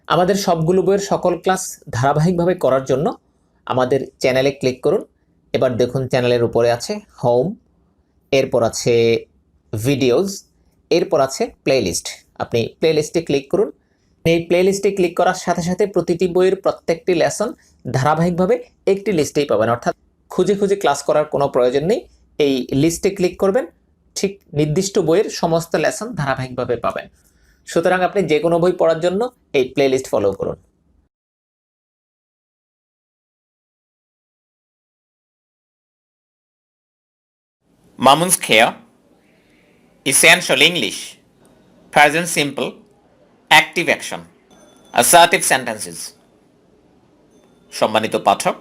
আমাদের সবগুলো বইয়ের সকল ক্লাস ধারাবাহিকভাবে করার জন্য আমাদের চ্যানেলে ক্লিক করুন। এবার দেখুন চ্যানেলের উপরে আছে হোম, এরপর আছে ভিডিওস, এরপর আছে প্লেলিস্ট। আপনি প্লেলিস্টে ক্লিক করুন। এই প্লেলিস্টে ক্লিক করার সাথে সাথে প্রতিটি বইয়ের প্রত্যেকটি লেসন ধারাবাহিকভাবে একটি লিস্টেই পাবেন, অর্থাৎ খুঁজে খুঁজে ক্লাস করার কোনো প্রয়োজন নেই। এই লিস্টে ক্লিক করবেন, ঠিক নির্দিষ্ট বইয়ের সমস্ত লেসন ধারাবাহিকভাবে পাবেন। সুতরাং আপনি যে কোনো বই পড়ার জন্য এই প্লেলিস্ট ফলো করুন। Mamun's care, essential English, present simple, active action, assertive sentences. সম্মানিত পাঠক,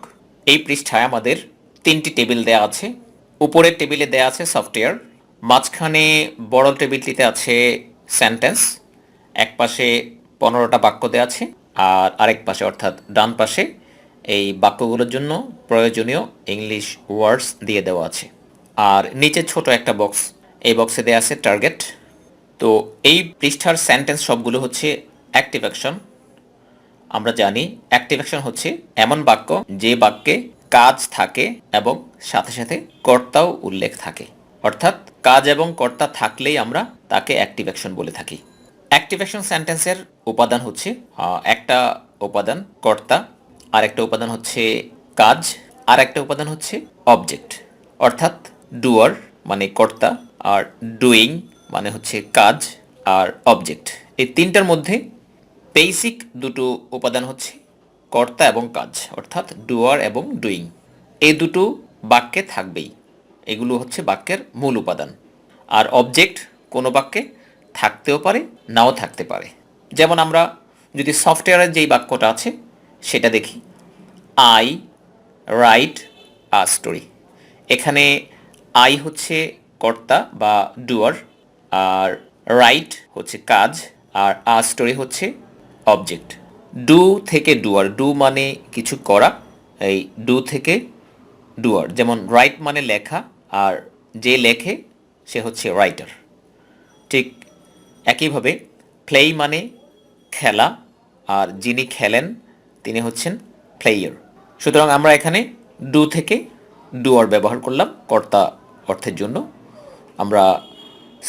এই পৃষ্ঠায় আমাদের 3টি টেবিল দেয়া আছে। উপরের টেবিলে দেয়া আছে সফটওয়্যার, মাঝখানে বড় টেবিলটিতে আছে সেন্টেন্স, এক পাশে 15টা বাক্য দেয়া আছে আর আরেক পাশে অর্থাৎ ডান পাশে এই বাক্যগুলোর জন্য প্রয়োজনীয় ইংলিশ ওয়ার্ডস দিয়ে দেওয়া আছে। আর নিচে ছোট একটা বক্স, এই বক্সে দেয়া আছে টার্গেট। তো এই পৃষ্ঠার সেন্টেন্স সবগুলো হচ্ছে অ্যাক্টিভ অ্যাকশন। আমরা জানি অ্যাক্টিভ অ্যাকশন হচ্ছে এমন বাক্য যে বাক্যে কাজ থাকে এবং সাথে সাথে কর্তাও উল্লেখ থাকে, অর্থাৎ কাজ এবং কর্তা থাকলেই আমরা তাকে অ্যাক্টিভ অ্যাকশন বলে থাকি। অ্যাক্টিভ অ্যাকশন সেন্টেন্সের উপাদান হচ্ছে একটা উপাদান কর্তা, আর একটা উপাদান হচ্ছে কাজ, আর একটা উপাদান হচ্ছে অবজেক্ট, অর্থাৎ ডুয়ার মানে কর্তা আর ডুইং মানে হচ্ছে কাজ আর অবজেক্ট। এই তিনটার মধ্যে বেসিক দুটো উপাদান হচ্ছে কর্তা এবং কাজ, অর্থাৎ ডুয়ার এবং ডুইং। এই দুটো বাক্যে থাকবেই, এগুলো হচ্ছে বাক্যের মূল উপাদান। আর অবজেক্ট কোনো বাক্যে থাকতেও পারে নাও থাকতে পারে। যেমন আমরা যদি সফটওয়্যারের যেই বাক্যটা আছে সেটা দেখি, আই রাইট আ স্টোরি। এখানে আই হচ্ছে কর্তা বা ডুয়ার, আর রাইট হচ্ছে কাজ, আর আ স্টোরি হচ্ছে অবজেক্ট। ডু থেকে ডুয়ার, ডু মানে কিছু করা, এই ডু থেকে ডুয়ার। যেমন রাইট মানে লেখা, আর যে লেখে সে হচ্ছে রাইটার। ঠিক একইভাবে প্লে মানে খেলা, আর যিনি খেলেন তিনি হচ্ছেন প্লেয়ার। সুতরাং আমরা এখানে ডু থেকে ডুয়ার ব্যবহার করলাম কর্তা অর্থের জন্য। আমরা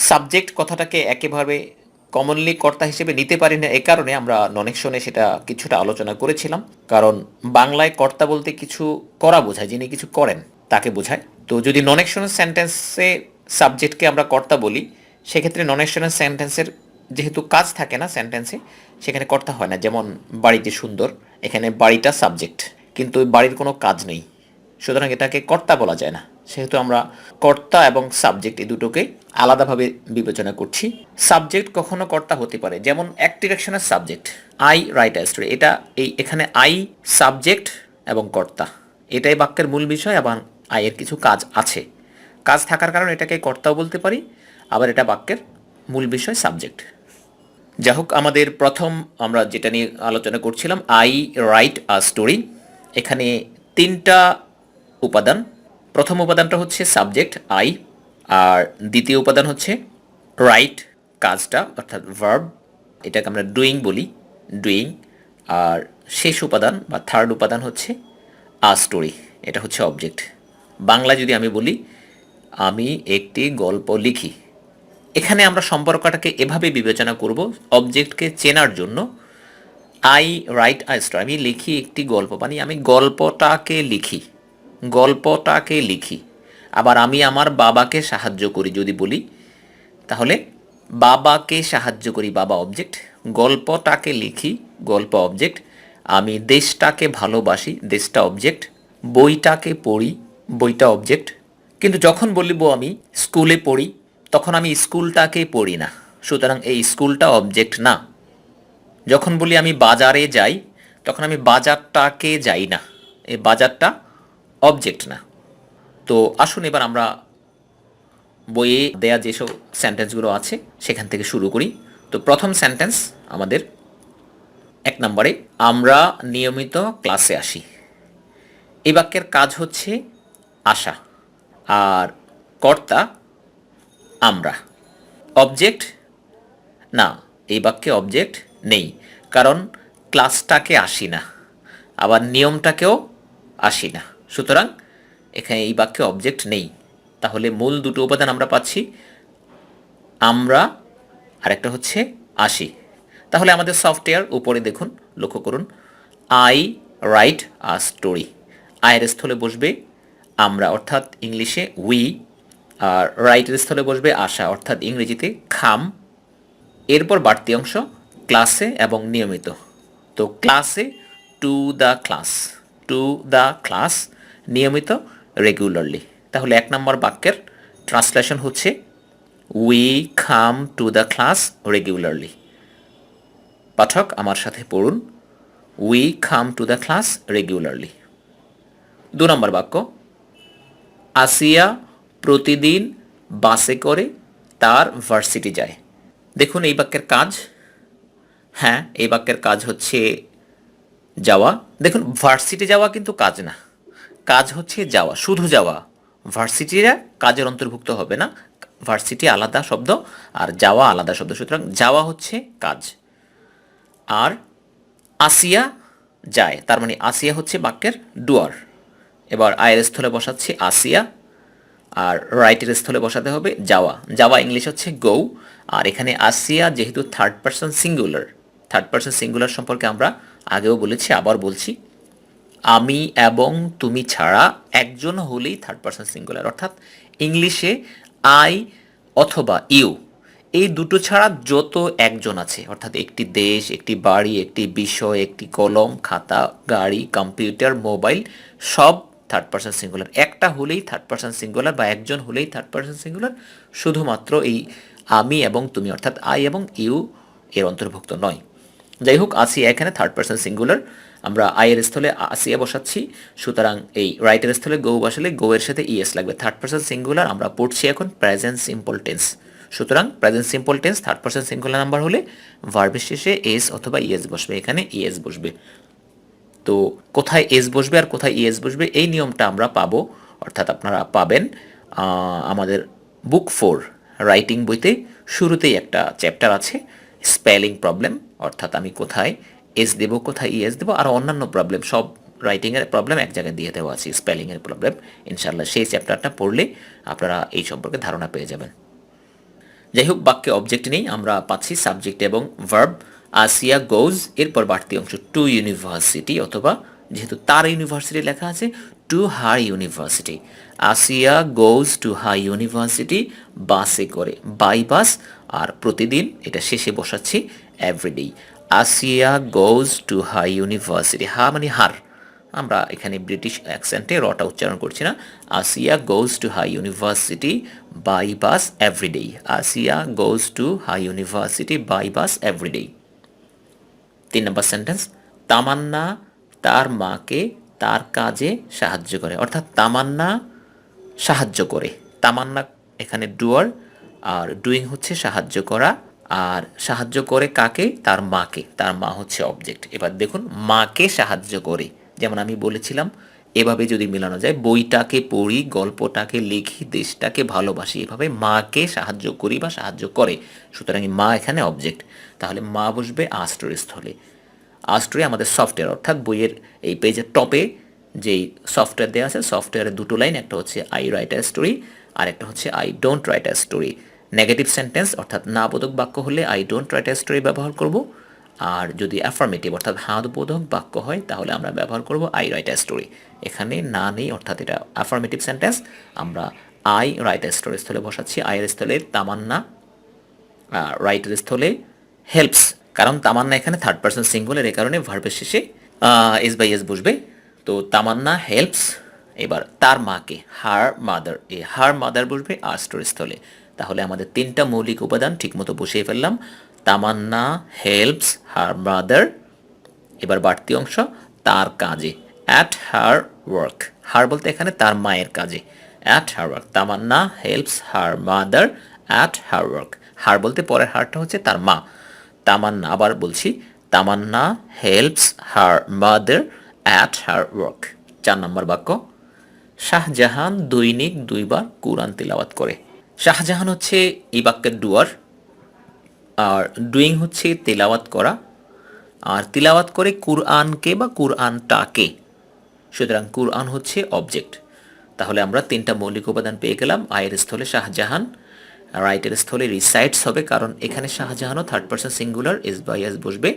সাবজেক্ট কথাটাকে একেবারে কমনলি কর্তা হিসেবে নিতে পারি না, এ কারণে আমরা নন অ্যাকশনে সেটা কিছুটা আলোচনা করেছিলাম। কারণ বাংলায় কর্তা বলতে কিছু করা বোঝায়, যিনি কিছু করেন তাকে বোঝায়। তো যদি নন অ্যাকশনের সেন্টেন্সে সাবজেক্টকে আমরা কর্তা বলি, সেক্ষেত্রে নন অ্যাকশনের সেন্টেন্সের যেহেতু কাজ থাকে না সেন্টেন্সে, সেখানে কর্তা হয় না। যেমন বাড়িতে সুন্দর, এখানে বাড়িটা সাবজেক্ট কিন্তু বাড়ির কোনো কাজ নেই, সুতরাং এটাকে কর্তা বলা যায় না। সেহেতু আমরা কর্তা এবং সাবজেক্ট এই দুটোকে আলাদাভাবে বিবেচনা করছি। সাবজেক্ট কখনো কর্তা হতে পারে, যেমন অ্যাক্টিভ অ্যাকশনের subject I write a story, এটা এখানে আই সাবজেক্ট এবং কর্তা, এটাই বাক্যের মূল বিষয় এবং আইয়ের কিছু কাজ আছে। কাজ থাকার কারণে এটাকে কর্তাও বলতে পারি, আবার এটা বাক্যের মূল বিষয় সাবজেক্ট। যাই হোক, আমাদের প্রথম আমরা যেটা নিয়ে আলোচনা করছিলাম আই রাইট আ স্টোরি, এখানে 3টা উপাদান। প্রথম উপাদানটা হচ্ছে সাবজেক্ট আই, আর দ্বিতীয় উপাদান হচ্ছে রাইট কাজটা অর্থাৎ ভার্ব, এটাকে আমরা ডুইং বলি, ডুইং। আর শেষ উপাদান বা থার্ড উপাদান হচ্ছে আ স্টোরি, এটা হচ্ছে অবজেক্ট। বাংলা যদি আমি বলি আমি একটি গল্প লিখি, এখানে আমরা সম্পর্কটাকে এভাবে বিবেচনা করব অবজেক্টকে চেনার জন্য। আই রাইট আ স্টোরি, আমি লিখি একটি গল্প, মানে আমি গল্পটাকে লিখি, গল্পটাকে লিখি। আবার আমি আমার বাবাকে সাহায্য করি যদি বলি, তাহলে বাবাকে সাহায্য করি, বাবা অবজেক্ট, গল্পটাকে লিখি, গল্প অবজেক্ট। আমি দেশটাকে ভালোবাসি, দেশটা অবজেক্ট। বইটাকে পড়ি, বইটা অবজেক্ট। কিন্তু যখন বলব আমি স্কুলে পড়ি, তখন আমি স্কুলটাকে পড়ি না, সুতরাং এই স্কুলটা অবজেক্ট না। যখন বলি আমি বাজারে যাই, তখন আমি বাজারটাকে যাই না, এই বাজারটা অবজেক্ট না। তো আসুন এবার আমরা বইয়ে দেয়া যেসব সেন্টেন্সগুলো আছে সেখান থেকে শুরু করি। তো প্রথম সেন্টেন্স আমাদের 1 নম্বরে, আমরা নিয়মিত ক্লাসে আসি। এই বাক্যের কাজ হচ্ছে আসা, আর কর্তা আমরা। অবজেক্ট না, এই বাক্যে অবজেক্ট নেই, কারণ ক্লাসটাকে আসি না, আবার নিয়মটাকেও আসি না। সুতরাং এখানে এই বাক্যে অবজেক্ট নেই। তাহলে মূল দুটো উপাদান আমরা পাচ্ছি, আমরা আর একটা হচ্ছে আসি। তাহলে আমাদের সফটওয়্যার উপরে দেখুন, লক্ষ্য করুন, আই রাইট আ স্টোরি। আয়ের স্থলে বসবে আমরা অর্থাৎ ইংলিশে উই, আর রাইটের স্থলে বসবে আশা অর্থাৎ ইংরেজিতে খাম। এরপর বাড়তি অংশ ক্লাসে এবং নিয়মিত। তো ক্লাসে to the class, to the class, নিয়মিত রেগুলারলি। তাহলে 1 নম্বর বাক্যের ট্রান্সলেশন হচ্ছে we come to the class regularly. পাঠক আমার সাথে পড়ুন, we come to the class regularly. 2 নম্বর বাক্য, আসিয়া প্রতিদিন বাসে করে তার ভার্সিটি যায়। দেখুন এই বাক্যের কাজ, হ্যাঁ এই বাক্যের কাজ হচ্ছে যাওয়া। দেখুন ভার্সিটি যাওয়া কিন্তু কাজ না, কাজ হচ্ছে যাওয়া, শুধু যাওয়া। ভার্সিটিরা কাজের অন্তর্ভুক্ত হবে না, ভার্সিটি আলাদা শব্দ আর যাওয়া আলাদা শব্দ, সুতরাং যাওয়া হচ্ছে কাজ। আর আসিয়া যায়, তার মানে আসিয়া হচ্ছে বাক্যের ডুয়ার। এবার আয়ের স্থলে বসাচ্ছি আসিয়া, আর রাইটের স্থলে বসাতে হবে যাওয়া। যাওয়া ইংলিশ হচ্ছে গো, আর এখানে আসিয়া যেহেতু third person singular, third person singular সম্পর্কে আমরা আগেও বলেছি, আবার বলছি, আমি এবং তুমি ছাড়া একজন হলেই থার্ড পারসন সিঙ্গুলার, অর্থাৎ ইংলিশে আই অথবা ইউ এই দুটো ছাড়া যত একজন আছে, অর্থাৎ একটি দেশ, একটি বাড়ি, একটি বিষয়, একটি কলম, খাতা, গাড়ি, কম্পিউটার, মোবাইল, সব থার্ড পারসন সিঙ্গুলার। একটা হলেই থার্ড পারসন সিঙ্গুলার বা একজন হলেই থার্ড পারসন সিঙ্গুলার, শুধুমাত্র এই আমি এবং তুমি অর্থাৎ আই এবং ইউ এর অন্তর্ভুক্ত নয়। যাই হোক, আসিয়া এখানে থার্ড পারসন সিঙ্গুলার, আমরা আয়ের স্থলে আসিয়া বসাচ্ছি, সুতরাং এই রাইটের স্থলে গো বসালে গো এর সাথে ইএস লাগবে। থার্ড পারসন সিঙ্গুলার আমরা পড়ছি এখন প্রেজেন্ট সিম্পল টেন্স, সুতরাং present simple tense third person singular number হলে ভার্বের শেষে এস অথবা ইএস বসবে, এখানে ইএস বসবে। তো কোথায় এস বসবে আর কোথায় ইএস বসবে এই নিয়মটা আমরা পাবো, অর্থাৎ আপনারা পাবেন আমাদের বুক 4 রাইটিং বইতে শুরুতেই একটা চ্যাপ্টার আছে স্পেলিং প্রবলেম, অর্থাৎ আমি কোথায় এস দেব, কোথায় ইএস দেবো, আর অন্যান্য প্রবলেম, সব রাইটিংয়ের প্রবলেম এক জায়গায় দিয়ে দেওয়া আছে, স্পেলিংয়ের প্রবলেম। ইনশাল্লাহ সেই চ্যাপ্টারটা পড়লে আপনারা এই সম্পর্কে ধারণা পেয়ে যাবেন। যাই হোক, বাক্যে অবজেক্ট নেই, আমরা পাচ্ছি সাবজেক্ট এবং ভার্ব। আসিয়া গোজ, এরপর বাড়তি অংশ টু ইউনিভার্সিটি, অথবা যেহেতু তার ইউনিভার্সিটি লেখা আছে to her university. Asiya goes to her university বাসে করে, বাই বাস, আর প্রতিদিন এটা শেষে বসাচ্ছি everyday. Asiya goes to her university, হা মানে হার, আমরা এখানে ব্রিটিশ অ্যাকসেন্টে রটা উচ্চারণ করছি না। Asiya goes to her university by bus everyday. Asiya goes to her university by bus everyday. 3 নম্বর সেন্টেন্স, তামান্না তার মাকে তার কাজে সাহায্য করে, অর্থাৎ তামান্না সাহায্য করে। তামান্না এখানে ডুয়ার, আর ডুইং হচ্ছে সাহায্য করা, আর সাহায্য করে কাকে, তার মাকে, তার মা হচ্ছে অবজেক্ট। এবার দেখুন মাকে সাহায্য করে, যেমন আমি বলেছিলাম এভাবে যদি মেলানো যায়, বইটাকে পড়ি, গল্পটাকে লিখি, দেশটাকে ভালোবাসি, এভাবে মাকে সাহায্য করি বা সাহায্য করে, সুতরাং মা এখানে অবজেক্ট। তাহলে মা বসবে আস্টর স্থলে। আস্টরে আমাদের সফটওয়্যার, অর্থাৎ বইয়ের এই পেজের টপে যেই সফটওয়্যার দেওয়া আছে, সফটওয়্যারের দুটো লাইন, একটা হচ্ছে আই রাইট আ স্টোরি আর একটা হচ্ছে I don't write a story. Negative sentence অর্থাৎ না বোধক বাক্য হলে I don't write a story ব্যবহার করব, আর যদি অ্যাফার্মেটিভ অর্থাৎ হ্যাঁ বোধক বাক্য হয় তাহলে আমরা ব্যবহার করব আই রাইট আ স্টোরি। এখানে না নেই, অর্থাৎ এটা অ্যাফার্মেটিভ সেন্টেন্স, আমরা আই রাইট আ স্টোরি স্থলে বসাচ্ছি। আইয়ের স্থলে তামান্না, রাইটের স্থলে হেল্পস, কারণ তামান্না এখানে থার্ড পারসন সিঙ্গুলার, এই কারণে ভার্বের শেষে এস বাই এস বসবে। তো তামান্না হেল্পস, এবার তার মাকে, হার মাদার, এই হার মাদার বসবে আস্টর স্থলে। তাহলে আমাদের 3টা মৌলিক উপাদান ঠিকমতো বসিয়ে ফেললাম, তামান্না হেল্পস হার মাদার, এবার বাড়তি অংশ তার কাজে, অ্যাট হার ওয়ার্ক, হার বলতে এখানে তার মায়ের কাজে, at her work. Tamanna helps her mother at her work, her বলতে পরের হারটা হচ্ছে তার মা। তামান্না, আবার বলছি, Tamanna helps her mother at her work. 4 নম্বর বাক্য, শাহজাহান দৈনিক 2 বার কোরআন তিলাওয়াত করে। শাহজাহান হচ্ছে এই বাক্যের ডুয়ার, আর ডুইং হচ্ছে তেলাওয়াত করা, আর তিলাওয়াত করে কুরআনকে বা কুরআনটাকে। সুতরাং কুরআন হচ্ছে অবজেক্ট। তাহলে আমরা তিনটা মৌলিক উপাদান পেয়ে গেলাম। আয়ের স্থলে শাহজাহান, রাইটের স্থলে রিসাইটস হবে, কারণ এখানে শাহজাহানও third person singular, S by S বসবে,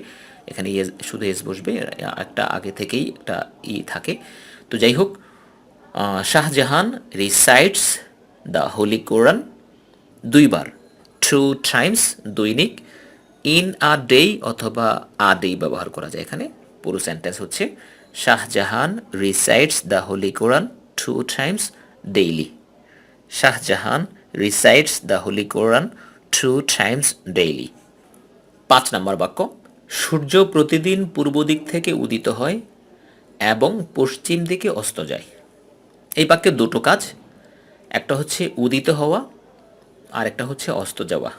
এখানে শুধু এস বসবে, একটা আগে থেকেই একটা থাকে। তো যাই হোক, শাহজাহান রিসাইটস দ্য হোলি কোরআন দুইবার, 2 টাইমস, দৈনিক, ইন আ ডে অথবা আ ডে ব্যবহার করা যায় এখানে। পুরো সেন্টেন্স হচ্ছে Shahjahan রিসাইটস the holy Quran 2 Times daily. Shahjahan রিসাইটস the holy Quran 2 Times daily. 5 নম্বর বাক্য, সূর্য প্রতিদিন পূর্ব দিক থেকে উদিত হয় এবং পশ্চিম দিকে অস্ত যায়। এই বাক্যে দুটো কাজ, একটা হচ্ছে উদিত হওয়া আর একটা হচ্ছে অস্ত যাওয়া,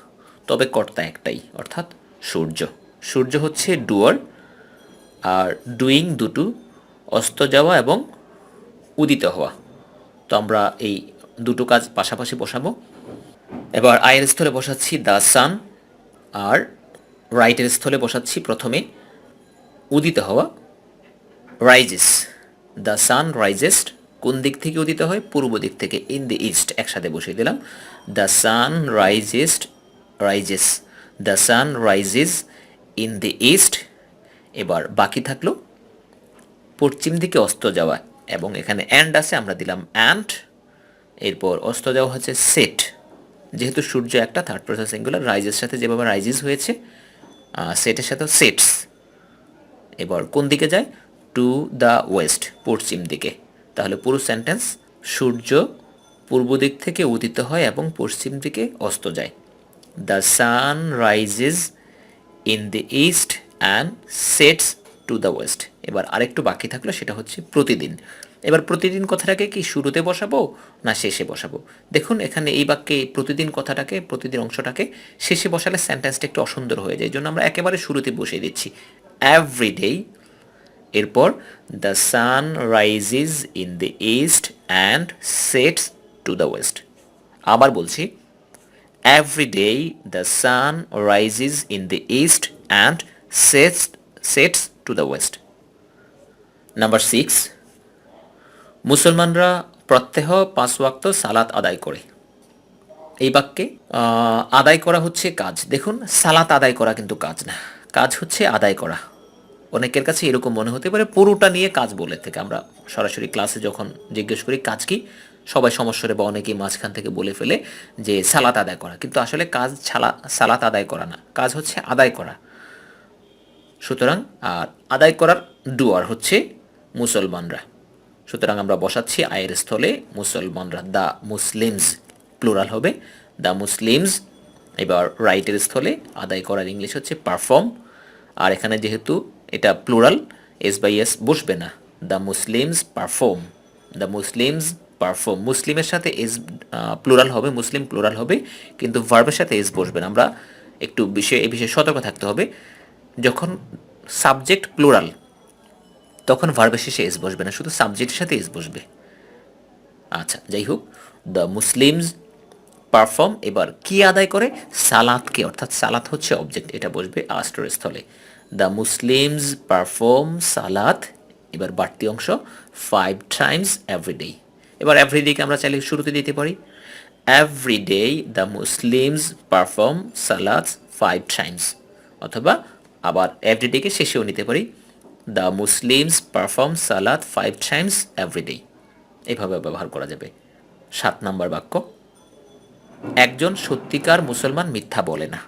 তবে কর্তা একটাই, অর্থাৎ সূর্য। সূর্য হচ্ছে ডুয়ার, আর ডুইং দুটো, অস্ত যাওয়া এবং উদিত হওয়া। তো আমরা এই দুটো কাজ পাশাপাশি বসাবো। এবার আয়ের স্থলে বসাচ্ছি দ্য সান, আর রাইটের স্থলে বসাচ্ছি প্রথমে উদিত হওয়া, রাইজেস। দ্য সান রাইজেস কোন দিক থেকে উদিত হয়? পূর্ব দিক থেকে, ইন দ্য ইস্ট একসাথে বসিয়ে দিলাম। The sun rises, the sun rises in the east. এবার বাকি থাকলো পশ্চিম দিকে অস্ত যাওয়া, এবং এখানে অ্যান্ড আছে, আমরা দিলাম অ্যান্ড। এরপর অস্ত যাওয়া হচ্ছে সেট, যেহেতু সূর্য একটা থার্ড পারসন সিঙ্গুলার, রাইজের সাথে যেভাবে রাইজেস হয়েছে, সেটের সাথেও সেটস। এবার কোন দিকে যায়? টু দ্য ওয়েস্ট, পশ্চিম দিকে। তাহলে পুরো সেন্টেন্স, সূর্য পূর্ব দিক থেকে উদিত হয় এবং পশ্চিম দিকে অস্ত যায়। The sun rises in the east and sets to the West. এবার আরেকটু বাকি থাকলো, সেটা হচ্ছে প্রতিদিন। এবার প্রতিদিন কথাটাকে কি শুরুতে বসাবো না শেষে বসাবো? দেখুন এখানে এই বাক্যে প্রতিদিন কথাটাকে, প্রতিদিন অংশটাকে শেষে বসালে সেন্টেন্সটা একটু অসুন্দর হয়ে যায়, এই জন্য আমরা একেবারে শুরুতে বসিয়ে দিচ্ছি এভরিডে। এরপর the sun rises in the east and sets to the west. আবার বলছি, everyday the sun rises in the east and sets to the west. Number 6, মুসলমানরা প্রত্যহ 5 ওয়াক্ত সালাত আদায় করে। এই বাক্যে আদায় করা হচ্ছে কাজ। দেখুন, সালাত আদায় করা কিন্তু কাজ না, কাজ হচ্ছে আদায় করা। অনেকের কাছে এরকম মনে হতে পারে পুরোটা নিয়ে কাজ বলে থেকে। আমরা সরাসরি ক্লাসে যখন জিজ্ঞেস করি কাজ কি, সবাই সমস্যারে বা অনেকেই মাঝখান থেকে বলে ফেলে যে সালাত আদায় করা, কিন্তু আসলে কাজ সালাত আদায় করা না, কাজ হচ্ছে আদায় করা। সুতরাং আর আদায় করার ডুয়ার হচ্ছে মুসলমানরা। সুতরাং আমরা বসাচ্ছি আয়ের স্থলে মুসলমানরা, দ্য মুসলিমস, প্লুরাল হবে দ্য মুসলিমস। এবার রাইটের স্থলে আদায় করার ইংলিশ হচ্ছে পারফর্ম, আর এখানে যেহেতু এটা প্লুরাল, এস বাই এস বসবে না। The Muslims perform, the Muslims perform. মুসলিমের সাথে এস প্লুরাল হবে, মুসলিম প্লুরাল হবে, কিন্তু ভার্বের সাথে এস বসবে না। আমরা একটু এই বিষয়ে সতর্ক থাকতে হবে। যখন সাবজেক্ট প্লুরাল, তখন ভার্বের শেষে এস বসবে না, শুধু সাবজেক্টের সাথে এস বসবে। আচ্ছা, যাই হোক, দ্য মুসলিমস পারফর্ম। এবার কি আদায় করে? সালাতকে, অর্থাৎ সালাত হচ্ছে অবজেক্ট, এটা বসবে আস্টের স্থলে। দ্য মুসলিমস পারফর্ম সালাত। এবার বাড়তি অংশ 5 টাইমস এভরিডে। এবার এভরিডেকে আমরা চাইলে শুরুতে দিতে পারি, এভরিডে দ্য মুসলিমস পারফর্ম সালাত 5 টাইমস, অথবা আবার এভরিডেকে শেষেও নিতে পারি, দ্য মুসলিমস পারফর্ম সালাত 5 টাইমস এভরিডে। এভাবে ব্যবহার করা যাবে। 7 নম্বর বাক্য, একজন সত্যিকার মুসলমান মিথ্যা বলে না।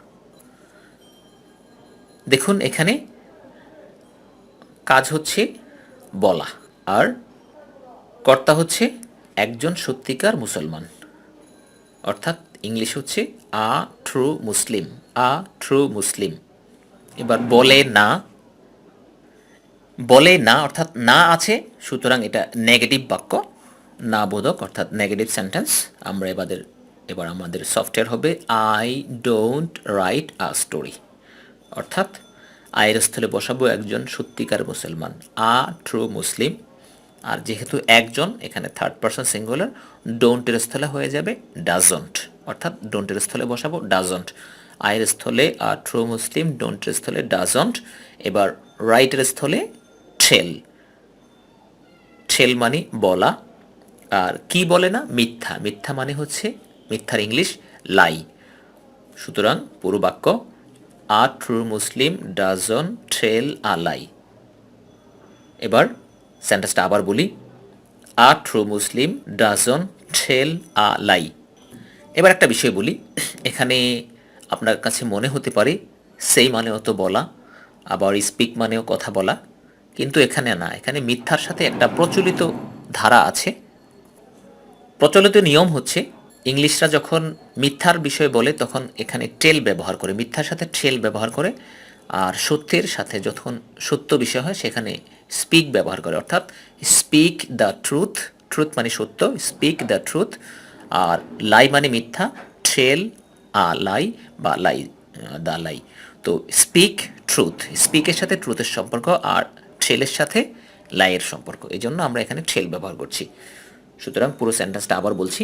দেখুন এখানে কাজ হচ্ছে বলা, আর কর্তা হচ্ছে একজন সত্যিকার মুসলমান, অর্থাৎ ইংলিশ হচ্ছে আ ট্রু মুসলিম, আ ট্রু মুসলিম। এবার বলে না, বলে না অর্থাৎ না আছে, সুতরাং এটা নেগেটিভ বাক্য, না বোধক অর্থাৎ নেগেটিভ সেন্টেন্স। আমরা এবার আমাদের সফটওয়্যার হবে I don't write a story, অর্থাৎ আয়ের স্থলে বসাবো একজন সত্যিকার মুসলমান, আ ট্রু মুসলিম। আর যেহেতু একজন এখানে থার্ড পারসন সিঙ্গুলার, ডোন্টের স্থলে হয়ে যাবে ডাজন্ট, অর্থাৎ ডোন্টের স্থলে বসাবো ডাজন্ট। আয়ের স্থলে আ ট্রু মুসলিম, ডোন্টের স্থলে ডাজন্ট। এবার রাইটের স্থলে টেল। টেল মানে বলা, আর কি বলে না? মিথ্যা। মিথ্যা মানে হচ্ছে মিথ্যার ইংলিশ লাই। সুতরাং পুরো বাক্য, আ true Muslim doesn't tell a lie. এবার সেন্টেন্সটা আবার বলি, আ true Muslim doesn't tell a lie. এবার একটা বিষয় বলি, এখানে আপনার কাছে মনে হতে পারে সেই মানেও তো বলা, আবার স্পিক মানেও কথা বলা, কিন্তু এখানে না। এখানে মিথ্যার সাথে একটা প্রচলিত ধারা আছে। প্রচলিত নিয়ম হচ্ছে, ইংলিশরা যখন মিথ্যার বিষয় বলে তখন এখানে টেল ব্যবহার করে, মিথ্যার সাথে টেল ব্যবহার করে। আর সত্যের সাথে যখন সত্য বিষয় হয় সেখানে স্পিক ব্যবহার করে, অর্থাৎ স্পিক দ্য ট্রুথ। ট্রুথ মানে সত্য, স্পিক দ্য ট্রুথ। আর লাই মানে মিথ্যা, টেল আ লাই বা লাই, দ্য লাই। তো স্পিক ট্রুথ, স্পিকের সাথে ট্রুথের সম্পর্ক, আর টেলের সাথে লাইয়ের সম্পর্ক, এই জন্য আমরা এখানে টেল ব্যবহার করছি। সুতরাং পুরো সেন্টেন্সটা আবার বলছি,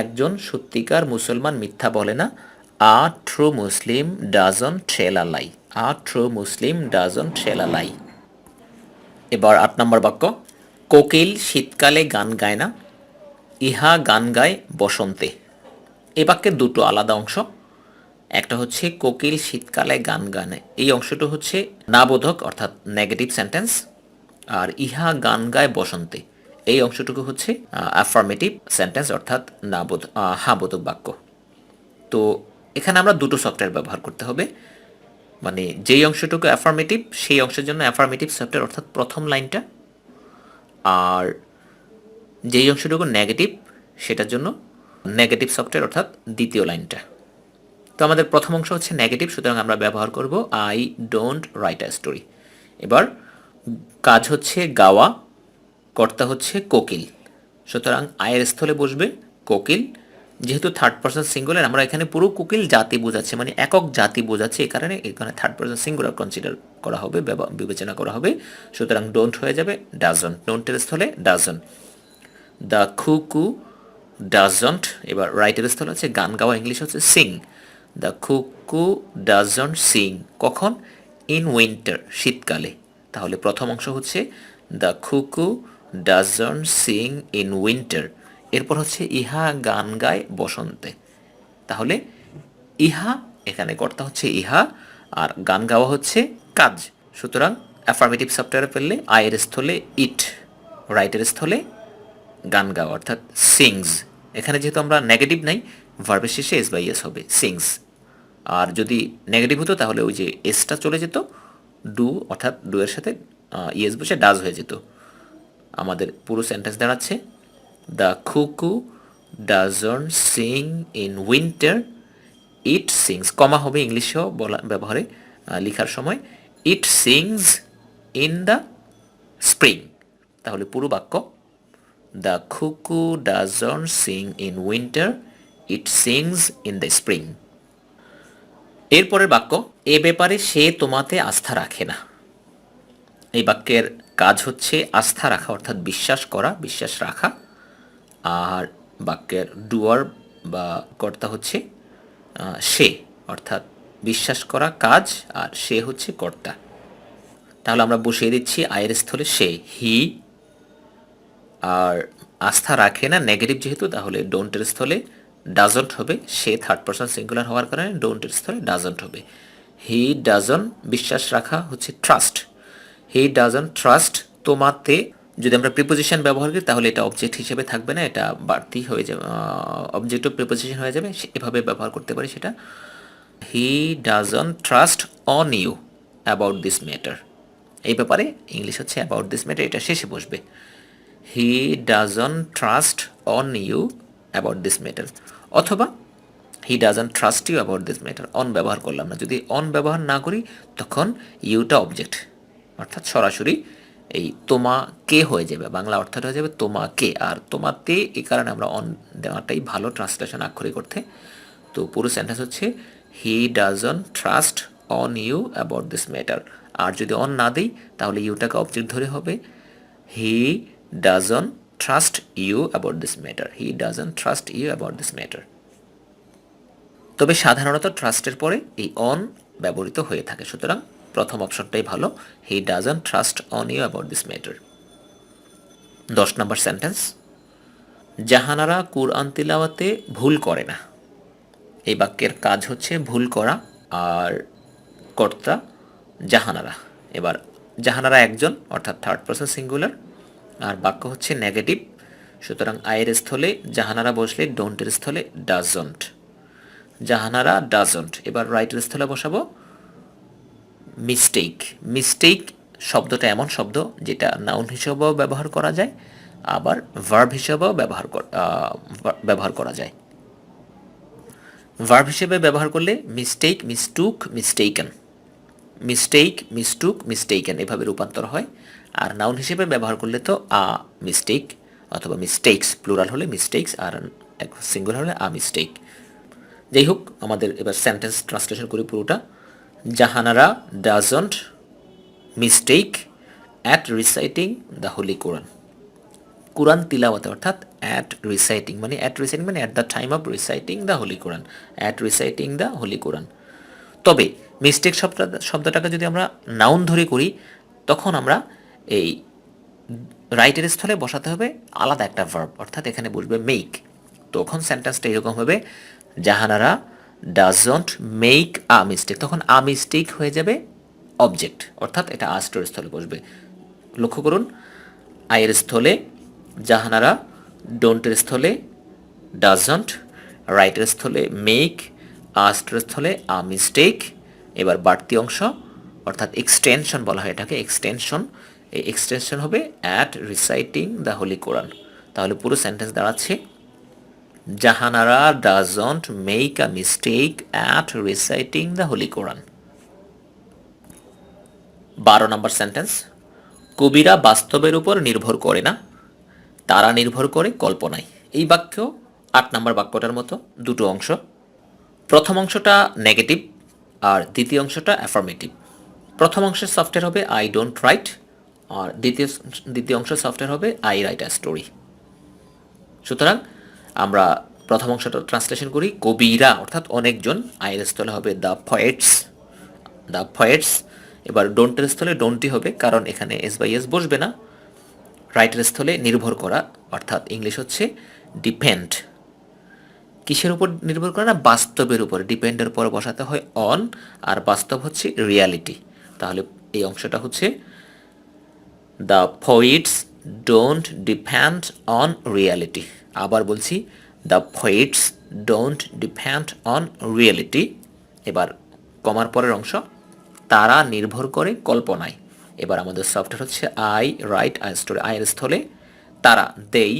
একজন সত্যিকার মুসলমান মিথ্যা বলে না। A true Muslim doesn't tell a lie. A true Muslim doesn't tell a lie. এবার ৮ নম্বর বাক্য, কোকিল শীতকালে গান গায় না, ইহা গান গায় বসন্তে। এই বাক্যের দুটো আলাদা অংশ। একটা হচ্ছে কোকিল শীতকালে গান গায়, এই অংশটা হচ্ছে নাবোধক অর্থাৎ নেগেটিভ সেন্টেন্স। আর ইহা গান গায় বসন্তে, এই অংশটুকু হচ্ছে অ্যাফার্মেটিভ সেন্টেন্স অর্থাৎ হাবোধক বাক্য। তো এখানে আমরা দুটো সফটওয়্যার ব্যবহার করতে হবে, মানে যেই অংশটুকু অ্যাফার্মেটিভ সেই অংশের জন্য অ্যাফার্মেটিভ সফটওয়্যার অর্থাৎ প্রথম লাইনটা, আর যেই অংশটুকু নেগেটিভ সেটার জন্য নেগেটিভ সফটওয়্যার অর্থাৎ দ্বিতীয় লাইনটা। তো আমাদের প্রথম অংশ হচ্ছে নেগেটিভ, সুতরাং আমরা ব্যবহার করব I don't write a story. এবার কাজ হচ্ছে গাওয়া, কর্তা হচ্ছে কোকিল, সুতরাং আয়ের স্থলে বসবে কোকিল। যেহেতু থার্ড পারসন সিঙ্গুলার, আমরা এখানে পুরো কোকিল জাতি বোঝাচ্ছে, মানে একক জাতি বোঝাচ্ছে, এই কারণে এখানে থার্ড পারসন সিঙ্গুলার কনসিডার করা হবে, বিবেচনা করা হবে। সুতরাং ডোন্ট হয়ে যাবে ডাজন, ডোন্টের স্থলে ডাজন। দ্য কুকু ডাজন্ট, এবার রাইটের স্থলে হচ্ছে গান গাওয়া, ইংলিশ হচ্ছে Singh. The cuckoo doesn't Singh, কখন? ইন উইন্টার, শীতকালে। তাহলে প্রথম অংশ হচ্ছে the cuckoo doesn't sing in winter. এরপর হচ্ছে ইহা গান গায় বসন্তে। তাহলে ইহা এখানে কর্তা হচ্ছে ইহা, আর গান গাওয়া হচ্ছে কাজ। সুতরাং অ্যাফার্মেটিভ সফটওয়্যারে ফেললে আয়ের স্থলে ইট, রাইটের স্থলে গান গাওয়া অর্থাৎ সিংস। এখানে যেহেতু আমরা নেগেটিভ নাই, ভার্বের শেষে এস বাই এস হবে, সিংস। আর যদি নেগেটিভ হতো তাহলে ওই যে এসটা চলে যেত, ডু অর্থাৎ ডু এর সাথে ইএস বসে ডাজ হয়ে যেত। আমাদের পুরো সেন্টেন্স দাঁড়াচ্ছে, the cuckoo doesn't sing in winter, it sings, comma হবে ইংলিশেও ব্যবহারে লেখার সময়, it sings in the spring. তাহলে পুরো বাক্য, the cuckoo doesn't sing in winter, it sings in the spring. এরপরের বাক্য, এ ব্যাপারে সে তোমাতে আস্থা রাখে না। এই বাক্যের কাজ হচ্ছে আস্থা রাখা অর্থাৎ বিশ্বাস করা, বিশ্বাস রাখা। আর বাক্যের ডুয়ার বা কর্তা হচ্ছে সে, অর্থাৎ বিশ্বাস করা কাজ, আর সে হচ্ছে কর্তা। তাহলে আমরা বসিয়ে দিচ্ছি আয়ের স্থলে সে, হি। আর আস্থা রাখে না নেগেটিভ যেহেতু, তাহলে ডোন্টের স্থলে ডাজন্ট হবে, সে থার্ড পারসন সিঙ্গুলার হওয়ার কারণে ডোন্টের স্থলে ডাজন্ট হবে। হি ডাজন, বিশ্বাস রাখা হচ্ছে ট্রাস্ট, হি ডাজন্ট ট্রাস্ট তোমাতে। যদি আমরা প্রিপোজিশন ব্যবহার করি তাহলে এটা অবজেক্ট হিসেবে থাকবে না, এটা বাড়তি হয়ে যাবে, অবজেক্টিভ প্রিপোজিশন হয়ে যাবে, এভাবে ব্যবহার করতে পারি সেটা। He doesn't trust on you about this matter. এই ব্যাপারে ইংলিশ হচ্ছে অ্যাবাউট দিস ম্যাটার, এটা শেষে বসবে। He doesn't trust on you about this matter, অথবা he doesn't trust you about this matter. On ব্যবহার করলাম না, যদি অন ব্যবহার না করি তখন ইউটা অবজেক্ট, অর্থাৎ সরাসরি এই তোমাকে হয়ে যাবে, বাংলা অর্থটা হয়ে যাবে তোমাকে। আর তোমাতে, এই কারণে আমরা অন দেওয়াটাই ভালো ট্রান্সলেশন আক্ষরিক অর্থে। তো পুরো সেন্টেন্স হচ্ছে, he doesn't trust on you about this matter. আর যদি অন না দিই তাহলে ইউটাকে অবজেক্ট ধরে হবে, he doesn't trust you about this matter, he doesn't trust you about this matter. তবে সাধারণত ট্রাস্টের পরে এই অন ব্যবহৃত হয়ে থাকে, সুতরাং প্রথম অপশনটাই ভালো, he doesn't trust on you about this matter. 10 নম্বর সেন্টেন্স, জাহানারা কুরআন তিলাওয়াতে ভুল করে না। এই বাক্যের কাজ হচ্ছে ভুল করা, আর কর্তা জাহানারা। এবার জাহানারা একজন, অর্থাৎ থার্ড পারসন সিঙ্গুলার, আর বাক্য হচ্ছে নেগেটিভ, সুতরাং আয়ের স্থলে জাহানারা বসলে ডোন্টের স্থলে ডাজন্ট। জাহানারা ডাজন্ট। এবার রাইটের স্থলে বসাবো মিস্টেক। মিস্টেক শব্দটা এমন শব্দ যেটা নাউন হিসেবেও ব্যবহার করা যায়, আবার ভার্ব হিসেবেও ব্যবহার করা যায়। ভার্ব হিসেবে ব্যবহার করলে মিস্টেক, মিস্টুক, মিস্টেকেন। মিস্টেক, মিস্টুক, মিস্টেকেন এভাবে রূপান্তর হয়। আর নাউন হিসেবে ব্যবহার করলে তো আ মিস্টেক অথবা মিস্টেকস, প্লুরাল হলে মিস্টেকস আর সিঙ্গুলার হলে আ মিস্টেক। যাই হোক, আমাদের এবার সেন্টেন্স ট্রান্সলেশন করি পুরোটা। Jahanara doesn't mistake at reciting the holy Quran. কোরআন তিলাওয়াতে, অর্থাৎ অ্যাট রিসাইটিং মানে at the time of reciting the holy Quran, at reciting the holy Quran. তবে মিস্টেক শব্দটাকে যদি আমরা নাউন ধরে করি, তখন আমরা এই রাইটের স্থলে বসাতে হবে আলাদা একটা ভার্ব, অর্থাৎ এখানে বসবে মেক। তখন সেন্টেন্সটা এরকম হবে, Jahanara doesn't make a mistake. তখন আ মিস্টেক হয়ে যাবে অবজেক্ট, অর্থাৎ এটা আস্টের স্থলে বসবে। লক্ষ্য করুন, আয়ের স্থলে জাহানারা, ডোন্টের স্থলে ডাজন্ট, রাইটের স্থলে মেক, আস্টের স্থলে আ মিস্টেক। এবার বাড়তি অংশ অর্থাৎ এক্সটেনশন বলা হয় এটাকে, এক্সটেনশন। এই এক্সটেনশন হবে অ্যাট রিসাইটিং দ্য হোলি কোরআন। তাহলে পুরো সেন্টেন্স দাঁড়াচ্ছে, Jahanara doesn't make a mistake at reciting the holy Quran. 12 number sentence, কবিরা বাস্তবের উপর নির্ভর করে না, তারা নির্ভর করে কল্পনায়। এই বাক্য 8 নম্বর বাক্যটার মতো, দুটো অংশ। প্রথম অংশটা নেগেটিভ আর দ্বিতীয় অংশটা অ্যাফার্মেটিভ। প্রথম অংশের সফটওয়্যার হবে আই ডোন্ট রাইট, আর দ্বিতীয় অংশের সফটওয়্যার হবে আই রাইট আ স্টোরি। সুতরাং আমরা প্রথম অংশটা ট্রান্সলেশন করি, কবিরা অর্থাৎ অনেকজন, আয়ের স্থলে হবে দ্য পয়েটস, দ্য পয়েটস। এবার ডোন্টের স্থলে ডোন্টই হবে, কারণ এখানে এস বাই এস বসবে না। রাইটের স্থলে নির্ভর করা, অর্থাৎ ইংলিশ হচ্ছে ডিপেন্ড। কিসের উপর নির্ভর করে না? বাস্তবের উপর। ডিপেন্ডের পর বসাতে হয় অন, আর বাস্তব হচ্ছে রিয়ালিটি। তাহলে এই অংশটা হচ্ছে the poets don't depend on reality. আবার বলছি, the poets don't depend on reality. এবার কমার পরের অংশ, তারা নির্ভর করে কল্পনায়। এবার আমাদের সফটওয়্যার হচ্ছে আই রাইট আই স্টোরি। আয়ের স্থলে তারা, দেই।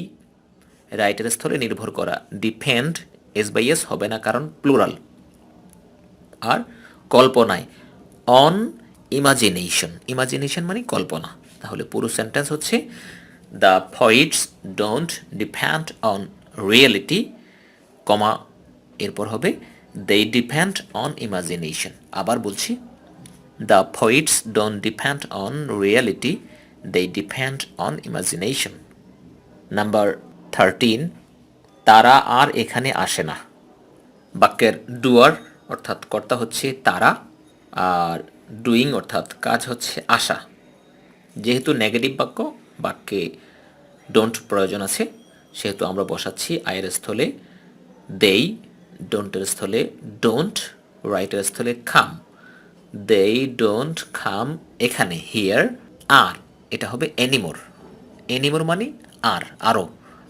রাইটের স্থলে নির্ভর করা, ডিপেন্ড, এস বাই এস হবে না কারণ প্লুরাল। আর কল্পনায় অন ইমাজিনেশন। ইমাজিনেশন মানে কল্পনা। তাহলে পুরো সেন্টেন্স হচ্ছে the poets don't depend on reality, comma, এরপর হবে দে ডিপেন্ড অন ইমাজিনেশন। আবার বলছি, the poets don't depend on reality, they depend on imagination. Number 13, তারা আর এখানে আসে না। বাক্যের ডুয়ার অর্থাৎ কর্তা হচ্ছে তারা, আর ডুইং অর্থাৎ কাজ হচ্ছে আসা। যেহেতু নেগেটিভ বাক্য, বাক্যে ডোন্ট প্রয়োজন আছে, সেহেতু আমরা বসাচ্ছি আয়ের স্থলে দেই, ডোন্টের স্থলে ডোন্ট, রাইটের স্থলে খাম। দেই ডোন্ট খাম এখানে, হিয়ার, আর এটা হবে এনিমোর। এনিমোর মানে আর, আরও।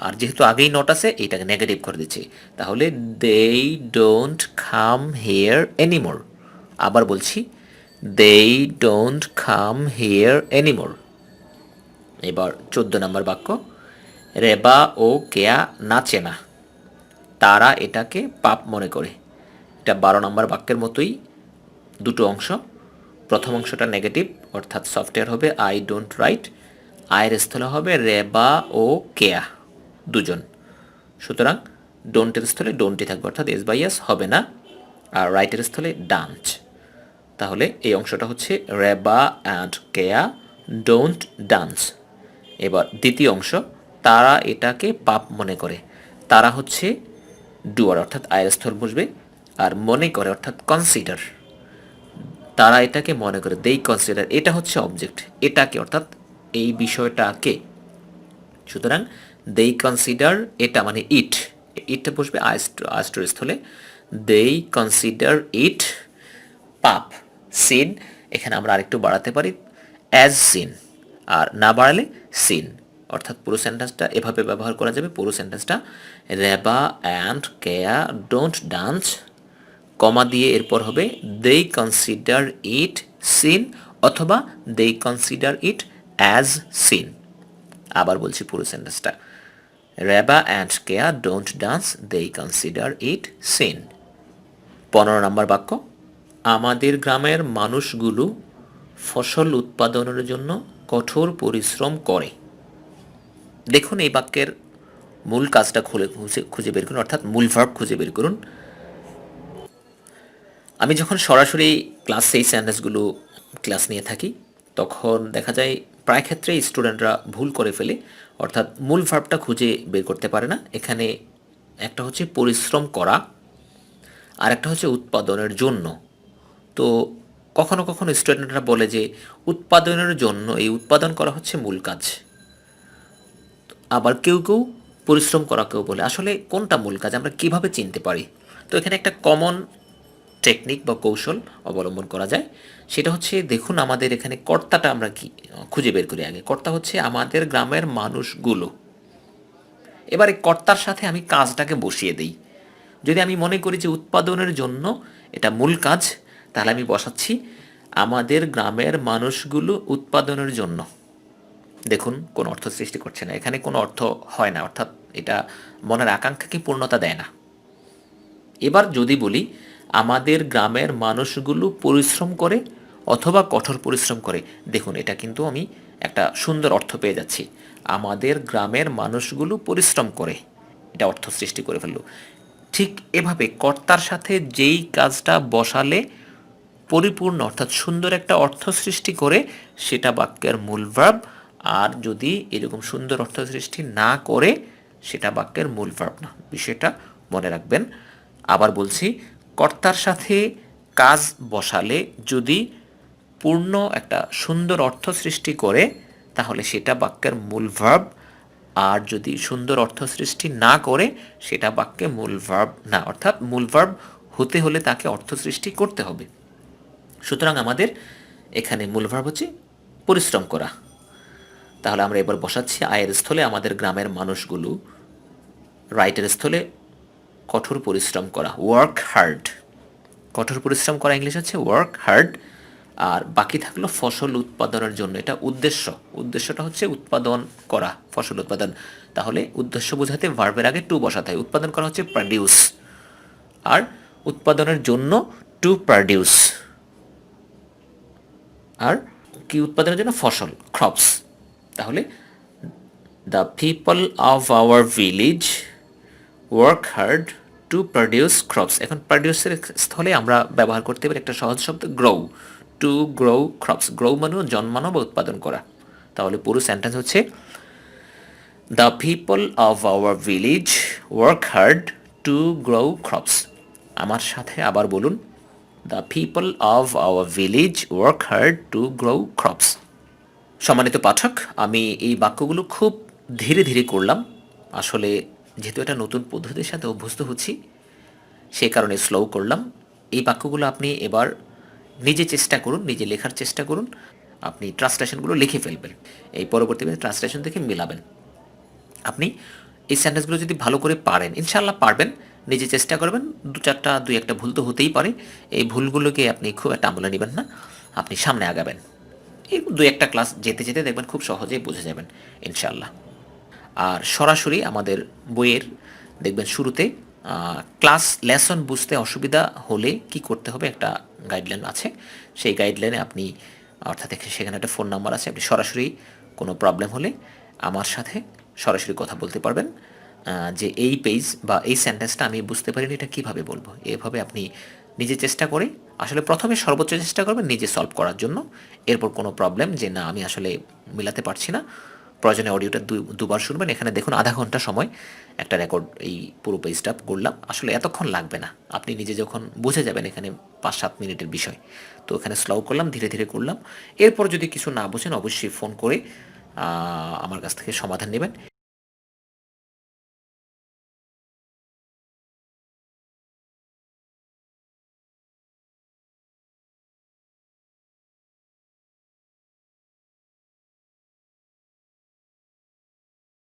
আর যেহেতু আগেই নট আছে, এইটাকে নেগেটিভ করে দিচ্ছি। তাহলে দেই ডোন্ট খাম হিয়ার এনিমোর। আবার বলছি, দেই ডোন্ট খাম হিয়ার এনিমোর। এবার 14 নম্বর বাক্য, রেবা ও কেয়া নাচে না, তারা এটাকে পাপ মনে করে। এটা 12 নম্বর বাক্যের মতোই, দুটো অংশ। প্রথম অংশটা নেগেটিভ, অর্থাৎ সফটওয়্যার হবে আই ডোন্ট রাইট, আয়ের স্থলে হবে রেবা ও কেয়া, দুজন। সুতরাং ডোন্টের স্থলে ডোন্টই থাকবে, অর্থাৎ এস বাই এস হবে না, আর রাইটের স্থলে ডান্ট। তাহলে এই অংশটা হচ্ছে Reba and Keya don't dance. এবার দ্বিতীয় অংশ, তারা এটাকে পাপ মনে করে। তারা হচ্ছে ডুয়ার, অর্থাৎ আয়ের স্থল বসবে, আর মনে করে অর্থাৎ কনসিডার। তারা এটাকে মনে করে, দেই কনসিডার, এটা হচ্ছে অবজেক্ট, এটাকে অর্থাৎ এই বিষয়টাকে। সুতরাং দেই কনসিডার এটা মানে ইট, ইটটা বসবে আস্টের স্থলে। দেই কনসিডার ইট পাপ সিন, এখানে আমরা আরেকটু বাড়াতে পারি অ্যাজ সিন, আর না বাড়ালে সিন। অর্থাৎ পুরো সেন্টেন্সটা এভাবে ব্যবহার করা যাবে। পুরো সেন্টেন্সটা Reba and Keya don't dance, comma দিয়ে এরপর হবে they consider it sin অথবা they consider it as sin। আবার বলছি পুরো সেন্টেন্সটা, Reba and Keya don't dance, they consider it sin। 15 নম্বর বাক্য, আমাদের গ্রামের মানুষগুলো ফসল উৎপাদনের জন্য কঠোর পরিশ্রম করে। দেখুন এই বাক্যের মূল কাজটা খুঁজে বের করুন, অর্থাৎ মূল ভার্ব খুঁজে বের করুন। আমি যখন সরাসরি ক্লাসে এই সেন্টেন্সগুলো ক্লাস নিয়ে থাকি তখন দেখা যায় প্রায় ক্ষেত্রেই স্টুডেন্টরা ভুল করে ফেলে, অর্থাৎ মূল ভার্বটা খুঁজে বের করতে পারে না। এখানে একটা হচ্ছে পরিশ্রম করা আর একটা হচ্ছে উৎপাদনের জন্য। তো কখনো কখনো স্টুডেন্টরা বলে যে উৎপাদনের জন্য, এই উৎপাদন করা হচ্ছে মূল কাজ। আবার কেউ কেউ পরিশ্রম করা কেউ বলে, আসলে কোনটা মূল কাজ আমরা কিভাবে চিনতে পারি? তো এখানে একটা কমন টেকনিক বা কৌশল অবলম্বন করা যায়, সেটা হচ্ছে দেখুন আমাদের এখানে কর্তাটা আমরা কি খুঁজে বের করি। আগে কর্তা হচ্ছে আমাদের গ্রামের মানুষগুলো। এবারে কর্তার সাথে আমি কাজটাকে বসিয়ে দিই। যদি আমি মনে করি যে উৎপাদনের জন্য এটা মূল কাজ, তাহলে আমি বসাচ্ছি আমাদের গ্রামের মানুষগুলো উৎপাদনের জন্য। দেখুন কোনো অর্থ সৃষ্টি করছে না, এখানে কোনো অর্থ হয় না, অর্থাৎ এটা মনের আকাঙ্ক্ষাকে পূর্ণতা দেয় না। এবার যদি বলি আমাদের গ্রামের মানুষগুলো পরিশ্রম করে অথবা কঠোর পরিশ্রম করে, দেখুন এটা কিন্তু আমি একটা সুন্দর অর্থ পেয়ে যাচ্ছি। আমাদের গ্রামের মানুষগুলো পরিশ্রম করে, এটা অর্থ সৃষ্টি করে ফেললো। ঠিক এভাবে কর্তার সাথে যেই কাজটা বসালে পরিপূর্ণ অর্থাৎ সুন্দর একটা অর্থ সৃষ্টি করে সেটা বাক্যের মূল ভার্ব, আর যদি এরকম সুন্দর অর্থ সৃষ্টি না করে সেটা বাক্যের মূল ভার্ব না। বিষয়টা মনে রাখবেন। আবার বলছি, কর্তার সাথে কাজ বসালে যদি পূর্ণ একটা সুন্দর অর্থ সৃষ্টি করে তাহলে সেটা বাক্যের মূল ভার্ব, আর যদি সুন্দর অর্থ সৃষ্টি না করে সেটা বাক্যে মূল ভার্ব না। অর্থাৎ মূল ভার্ব হতে হলে তাকে অর্থ সৃষ্টি করতে হবে। সুতরাং আমাদের এখানে মূল ভার্ব হচ্ছে পরিশ্রম করা। তাহলে আমরা এবার বসাচ্ছি আয়ের স্থলে আমাদের গ্রামের মানুষগুলো, রাইটের স্থলে কঠোর পরিশ্রম করা, ওয়ার্ক হার্ড। কঠোর পরিশ্রম করা ইংলিশ হচ্ছে ওয়ার্ক হার্ড। আর বাকি থাকলো ফসল উৎপাদনের জন্য, এটা উদ্দেশ্য, উদ্দেশ্যটা হচ্ছে উৎপাদন করা, ফসল উৎপাদন। তাহলে উদ্দেশ্য বোঝাতে ভার্বের আগে টু বসাতে হয়। উৎপাদন করা হচ্ছে প্রডিউস, আর উৎপাদনের জন্য টু প্রডিউস, আর কি উৎপাদনের জন্য ফসল, ক্রপস। তাহলে the people of our village work hard to produce crops. এখন প্রডিউসের স্থলে আমরা ব্যবহার করতে পারি একটা সহজ শব্দ grow, to grow crops. Grow মানেও জন্মানো বা উৎপাদন করা। তাহলে পুরো সেন্টেন্স হচ্ছে the people of our village work hard to grow crops. আমার সাথে আবার বলুন, the people of our village work hard to grow crops. সম্মানিত পাঠক, আমি এই বাক্যগুলো খুব ধীরে ধীরে করলাম। আসলে যেহেতু এটা নতুন পদ্ধতির সাথে অভ্যস্ত হচ্ছি সেই কারণে স্লো করলাম। এই বাক্যগুলো আপনি এবার নিজে চেষ্টা করুন, নিজে লেখার চেষ্টা করুন। আপনি ট্রান্সলেশনগুলো লিখে ফেলবেন, এই পরবর্তীতে ট্রান্সলেশন থেকে মিলাবেন। আপনি এই সেন্টেন্সগুলো যদি ভালো করে পারেন, ইনশাআল্লাহ পারবেন, নিজে চেষ্টা করবেন। দুই একটা ভুল তো হতেই পারে, এই ভুলগুলোকে আপনি খুব একটা আমলে নেবেন না, আপনি সামনে আগাবেন। এই দুই একটা ক্লাস যেতে যেতে দেখবেন খুব সহজেই বুঝে যাবেন ইনশাআল্লাহ। আর সরাসরি আমাদের বইয়ের দেখবেন শুরুতে ক্লাস লেসন বুঝতে অসুবিধা হলে কি করতে হবে একটা গাইডলাইন আছে। সেই গাইডলাইনে আপনি অর্থাৎ সেখানে একটা ফোন নাম্বার আছে, আপনি সরাসরি কোনো প্রবলেম হলে আমার সাথে সরাসরি কথা বলতে পারবেন যে এই পেজ বা এই সেন্টেন্সটা আমি বুঝতে পারিনি, এটা কীভাবে বলবো। এভাবে আপনি নিজে চেষ্টা করে আসলে প্রথমে সর্বোচ্চ চেষ্টা করবেন নিজে সলভ করার জন্য। এরপর কোনো প্রবলেম যে না আমি আসলে মিলাতে পারছি না, প্রয়োজনে অডিওটা দুবার শুনবেন। এখানে দেখুন আধা ঘন্টা সময় একটা রেকর্ড এই পুরো পেজটা করলাম। আসলে এতক্ষণ লাগবে না, আপনি নিজে যখন বুঝে যাবেন এখানে 5-7 মিনিটের বিষয়। তো এখানে স্লো করলাম, ধীরে ধীরে করলাম। এরপর যদি কিছু না বুঝেন অবশ্যই ফোন করে আমার কাছ থেকে সমাধান নেবেন।